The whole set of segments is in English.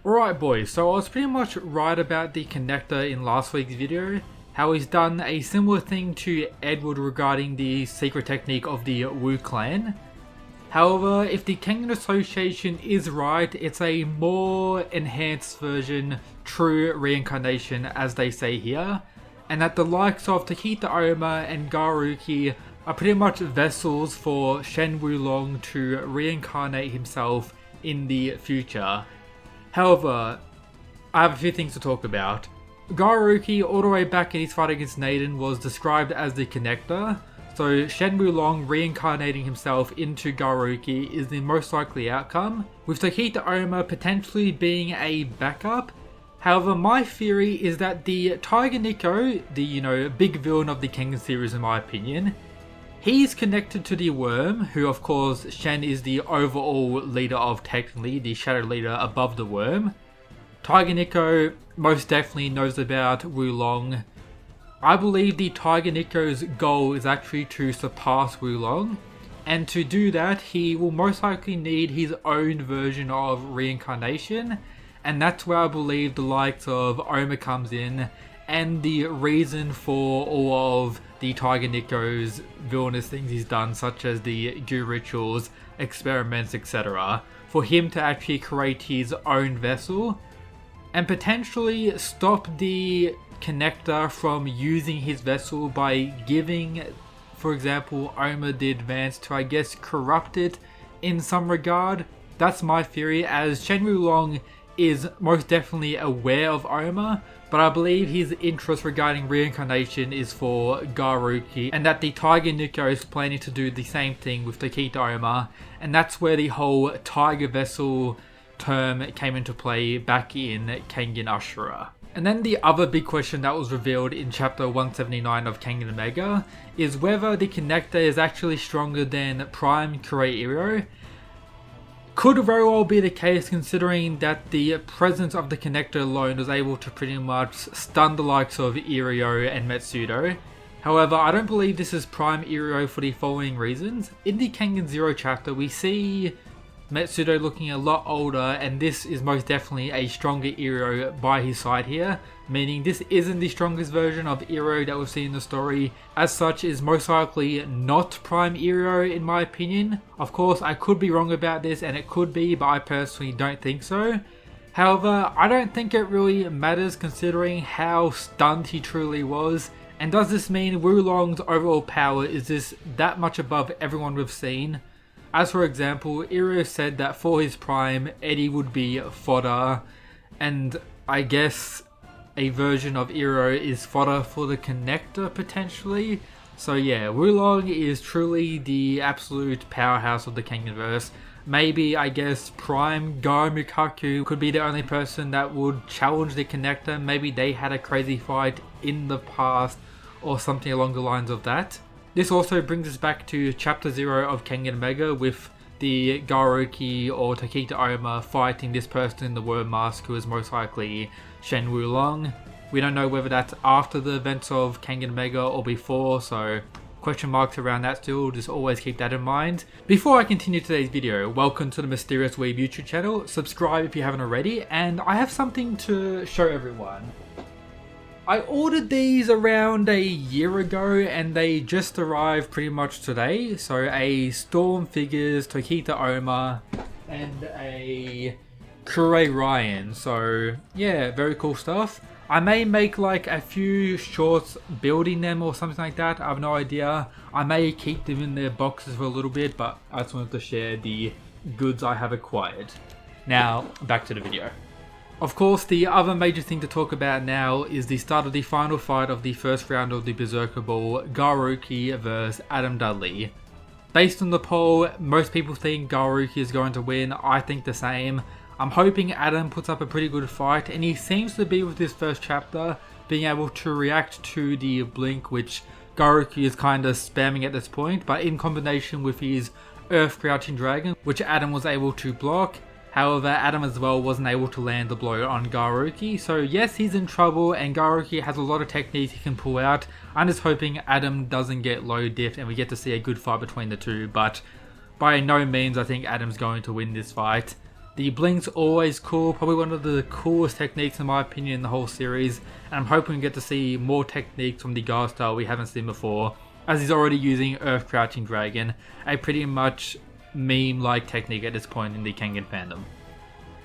Alright boys, so I was pretty much right about the connector in last week's video, how he's done a similar thing to Edward regarding the secret technique of the Wu clan. However, if the Kengan association is right, it's a more enhanced version, true reincarnation as they say here, and that the likes of Takita Oma and Garuki are pretty much vessels for Shen Wulong to reincarnate himself in the future. However, I have a few things to talk about. Garuki, all the way back in his fight against Naden, was described as the connector, so Shen Wulong reincarnating himself into Garuki is the most likely outcome, with Takita Oma potentially being a backup. However, my theory is that the Tiger Nico, the big villain of the Kengan series in my opinion, he's connected to the Worm, who of course Shen is the overall leader of, technically, the shadow leader above the Worm. Tiger Nico most definitely knows about Wulong. I believe the Tiger Nico's goal is actually to surpass Wulong, and to do that he will most likely need his own version of reincarnation, and that's where I believe the likes of Oma comes in, and the reason for all of the Tiger Nico's villainous things he's done, such as the goo rituals, experiments, etc. For him to actually create his own vessel and potentially stop the connector from using his vessel by giving, for example, Oma the advance to, I guess, corrupt it in some regard. That's my theory, as Shen Wulong is most definitely aware of Oma, but I believe his interest regarding reincarnation is for Garuki, and that the Tiger Nico is planning to do the same thing with Takita Oma, and that's where the whole Tiger Vessel term came into play back in Kengan Ashura. And then the other big question that was revealed in chapter 179 of Kengan Omega is whether the connector is actually stronger than Prime Kurei-Iro. Could very well be the case, considering that the presence of the connector alone was able to pretty much stun the likes of Irio and Metsudo. However, I don't believe this is Prime Irio for the following reasons. In the Kengan Zero chapter, we see Metsudo looking a lot older, and this is most definitely a stronger Irio by his side here, meaning this isn't the strongest version of Irio that we've seen in the story. As such, is most likely not Prime Irio in my opinion. Of course, I could be wrong about this, and it could be, but I personally don't think so. However, I don't think it really matters considering how stunned he truly was. And does this mean Wulong's overall power is this that much above everyone we've seen? As for example, Irio said that for his prime, Eddie would be fodder, and I guess a version of Irio is fodder for the connector potentially. So yeah, Wulong is truly the absolute powerhouse of the Kenganverse. Maybe, I guess, Prime Garamikaku could be the only person that would challenge the connector. Maybe they had a crazy fight in the past or something along the lines of that. This also brings us back to chapter 0 of Kengan Omega, with the Garuki or Takita Oma fighting this person in the Worm Mask, who is most likely Shen Wulong. We don't know whether that's after the events of Kengan Omega or before, so question marks around that still, just always keep that in mind. Before I continue today's video, welcome to the Mysterious Weeb YouTube channel, subscribe if you haven't already, and I have something to show everyone. I ordered these around a year ago and they just arrived pretty much today. So a Storm Figures, Takita Oma, and a Kurei Ryan. So yeah, very cool stuff. I may make like a few shorts building them or something like that. I have no idea. I may keep them in their boxes for a little bit, but I just wanted to share the goods I have acquired. Now, back to the video. Of course, the other major thing to talk about now is the start of the final fight of the first round of the Berserker Ball, Garuki vs Adam Dudley. Based on the poll, most people think Garuki is going to win. I think the same. I'm hoping Adam puts up a pretty good fight, and he seems to be, with this first chapter, being able to react to the blink, which Garuki is kind of spamming at this point, but in combination with his Earth Crouching Dragon, which Adam was able to block. However, Adam as well wasn't able to land the blow on Garuki, so yes, he's in trouble, and Garuki has a lot of techniques he can pull out. I'm just hoping Adam doesn't get low diffed and we get to see a good fight between the two, but by no means I think Adam's going to win this fight. The blink's always cool, probably one of the coolest techniques in my opinion in the whole series, and I'm hoping we get to see more techniques from the guard style we haven't seen before, as he's already using Earth Crouching Dragon, a pretty much meme-like technique at this point in the Kengan fandom.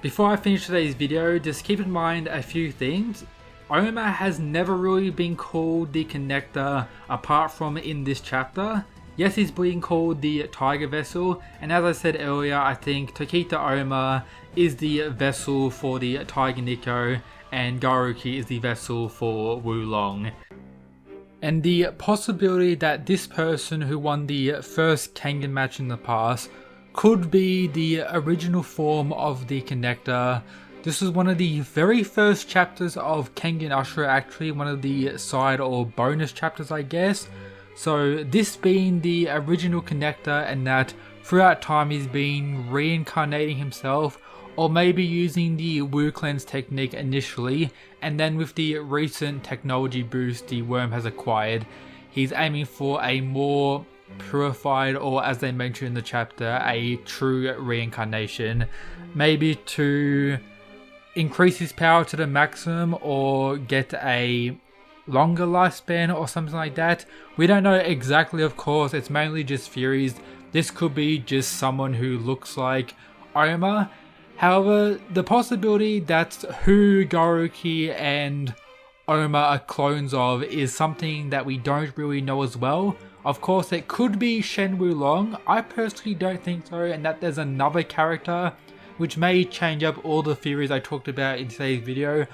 Before I finish today's video, just keep in mind a few things. Oma has never really been called the Connector apart from in this chapter. Yes, he's being called the Tiger Vessel, and as I said earlier, I think Tokita Oma is the vessel for the Tiger Nico, and Garuki is the vessel for Wulong. And the possibility that this person who won the first Kengan match in the past could be the original form of the Connector. This is one of the very first chapters of Kengan Ashura, actually one of the side or bonus chapters I guess. So this being the original Connector, and that throughout time he's been reincarnating himself, or maybe using the Wu Cleanse technique initially, and then with the recent technology boost the worm has acquired, he's aiming for a more purified, or as they mention in the chapter, a true reincarnation, maybe to increase his power to the maximum or get a longer lifespan or something like that. We don't know exactly, of course, it's mainly just theories. This could be just someone who looks like Oma. However, the possibility that who Garuki and Oma are clones of is something that we don't really know as well. Of course, it could be Shen Wulong. I personally don't think so, and that there's another character, which may change up all the theories I talked about in today's video.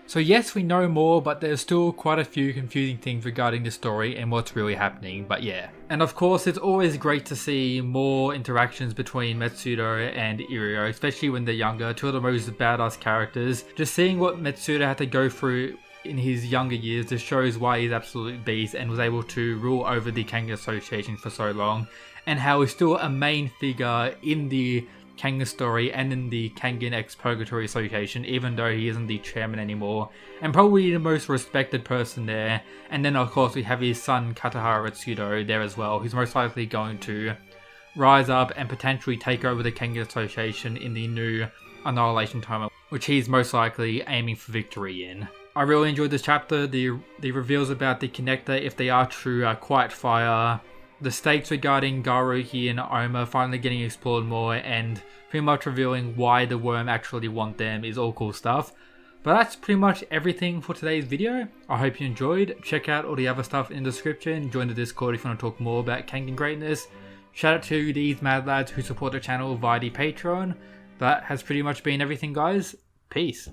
So yes, we know more, but there's still quite a few confusing things regarding the story and what's really happening, but yeah. And of course, it's always great to see more interactions between Metsudo and Irio, especially when they're younger, two of the most badass characters. Just seeing what Metsudo had to go through in his younger years just shows why he's absolute beast and was able to rule over the Kengan Association for so long, and how he's still a main figure in the Kengan story and in the Kengan X Purgatory Association, even though he isn't the chairman anymore, and probably the most respected person there. And then of course we have his son Katahara Retsudo there as well, who's most likely going to rise up and potentially take over the Kengan Association in the new Annihilation Tournament, which he's most likely aiming for victory in. I really enjoyed this chapter. The reveals about the Connector, if they are true, are quite fire. The stakes regarding Garuki and Oma finally getting explored more, and pretty much revealing why the worm actually want them is all cool stuff. But that's pretty much everything for today's video. I hope you enjoyed. Check out all the other stuff in the description. Join the Discord if you want to talk more about Kengan greatness. Shout out to these mad lads who support the channel via the Patreon. That has pretty much been everything, guys. Peace.